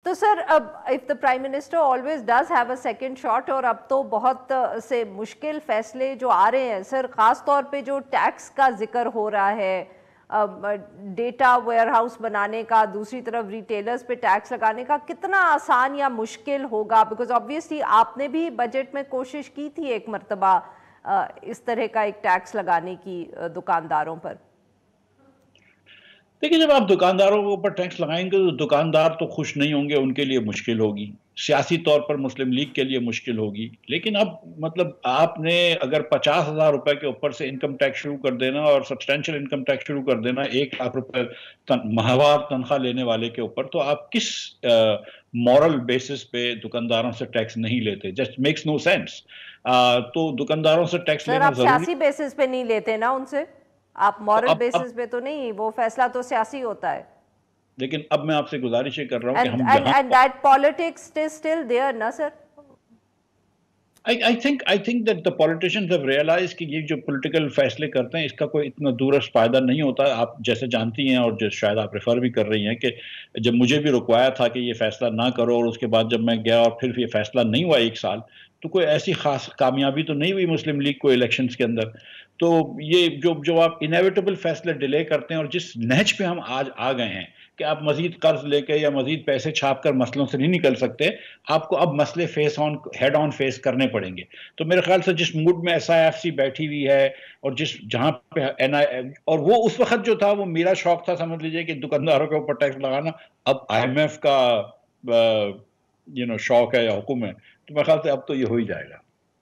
تو سر اب if the Prime Minister always does have a second shot، اور اب تو بہت سے مشکل فیصلے جو آ رہے ہیں سر، خاص طور پہ جو ٹیکس کا ذکر ہو رہا ہے، ڈیٹا ویئر ہاؤس بنانے کا، دوسری طرف ریٹیلرز پہ ٹیکس لگانے کا، کتنا آسان یا مشکل ہوگا؟ بیکاز obviously آپ نے بھی بجٹ میں کوشش کی تھی ایک مرتبہ اس طرح کا ایک ٹیکس لگانے کی دکانداروں پر۔ دیکھیں، جب آپ دکانداروں کے اوپر ٹیکس لگائیں گے تو دکاندار تو خوش نہیں ہوں گے، ان کے لیے مشکل ہوگی، سیاسی طور پر مسلم لیگ کے لیے مشکل ہوگی۔ لیکن اب مطلب آپ نے اگر 50,000 روپے کے اوپر سے انکم ٹیکس شروع کر دینا اور سبسٹینشل انکم ٹیکس شروع کر دینا 1,00,000 روپے ماہوار تنخواہ لینے والے کے اوپر، تو آپ کس مورل بیسس پہ دکانداروں سے ٹیکس نہیں لیتے؟ Just makes no sense. تو دکانداروں سے ٹیکس لینا ضروری، سیاسی بیسس پہ نہیں لیتے نا ان سے، آپ مورل بیسس پہ تو نہیں، وہ فیصلہ تو سیاسی ہوتا ہے۔ لیکن اب میں آپ سے گزارش یہ کر رہا ہوں کہ ہم and that politics is still there نا سر؟ I think that the politicians have realized کہ یہ جو پولیٹیکل فیصلے کرتے ہیں اس کا کوئی اتنا دورس فائدہ نہیں ہوتا۔ آپ جیسے جانتی ہیں اور جو شاید آپ ریفر بھی کر رہی ہیں کہ جب مجھے بھی رکوایا تھا کہ یہ فیصلہ نہ کرو، اور اس کے بعد جب میں گیا اور پھر یہ فیصلہ نہیں ہوا 1 سال، تو کوئی ایسی خاص کامیابی تو نہیں ہوئی مسلم لیگ کو الیکشنز کے اندر۔ تو یہ جو آپ انیویٹیبل فیصلے ڈیلے کرتے ہیں، اور جس نہج پہ ہم آج آ گئے ہیں کہ آپ مزید قرض لے کے یا مزید پیسے چھاپ کر مسئلوں سے نہیں نکل سکتے، آپ کو اب مسئلے ہیڈ آن فیس کرنے پڑیں گے۔ تو میرے خیال سے جس موڈ میں SIFC بیٹھی ہوئی ہے، اور جہاں پہ اور وہ اس وقت جو تھا وہ میرا شوق تھا، سمجھ لیجئے کہ دکانداروں کے اوپر ٹیکس لگانا، اب IMF کا شوق ہے یا حکم ہے، تو میرے خیال سے اب تو یہ ہو ہی جائے گا۔